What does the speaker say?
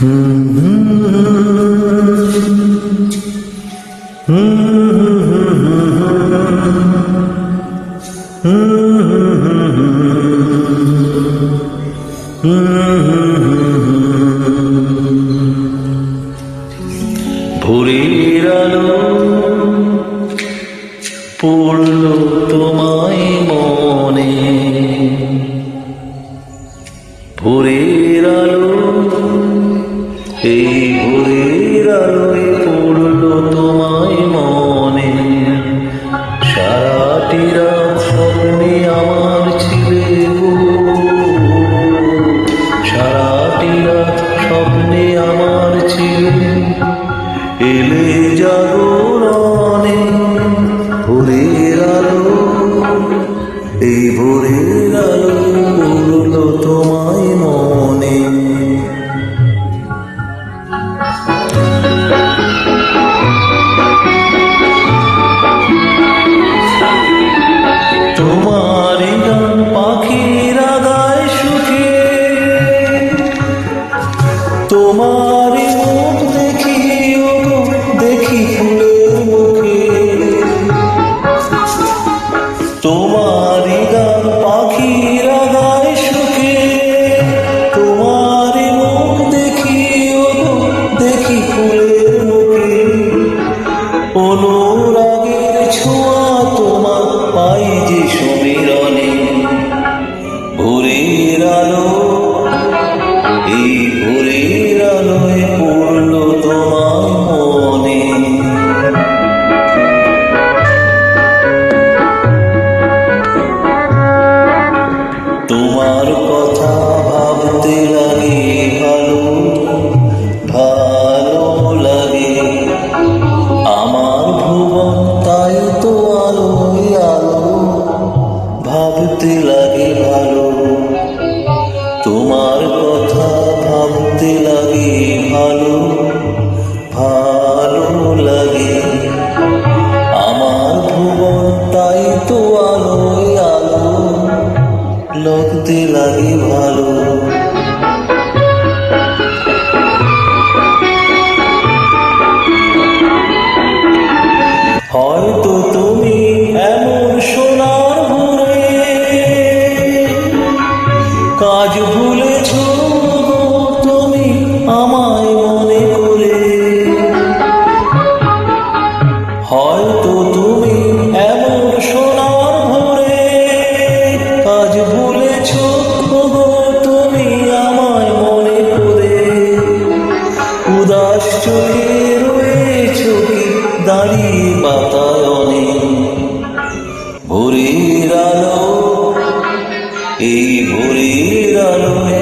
ভোরের আলো পড়ল তোমায় মনে, ভোরের আলো, এই ভোরের আলোয় পড়ল তোমায় মনে। সারাটি রাত স্বপ্নে আমার ছিলে গো, সারাটি রাত স্বপ্নে আমার ছিলে, এলে জাগরণে। ভোরের আলো, এই ভোরের আলো পড়ল তোমায় মনে। তোমারই গান পাখিরা গায় সুখে, তোমারই মুখ দেখি দেখি ফুলের মুখে। তোমারই গান পাখিরা গায় সুখে, তোমারই মুখ দেখি দেখি ফুলের মুখে। অনুরাগের ছোঁয়া তোমার পাই যে সমীরণে। ভোরের আলো, এই ভোরের আলোয় পড়ল তোমার মনে। তোমার কথা ভাবতে লাগে ভালো, ভালো লাগে আমার ভুবন, তাই তো আলোয় আলো ভাবতে লাগে ভালো। তোমার কথা ভাবতে লাগে ভালো, ভালো লাগে আমার ভুবন, তাই তো আলোয় আলো লাগতে লাগে ভালো। হয়তো তুমি এমন সোনার ভোরে কাজ ভুলেছ তুমি আমায় মনে করে। হয়তো তুমি এমন সোনার ভোরে কাজ ভুলেছ তুমি আমায় মনে করে। উদাস চোখে রয়েছ কি দাঁড়িয়ে বাতায়নে। ভোরের আলো, এই ভোরের আলোয়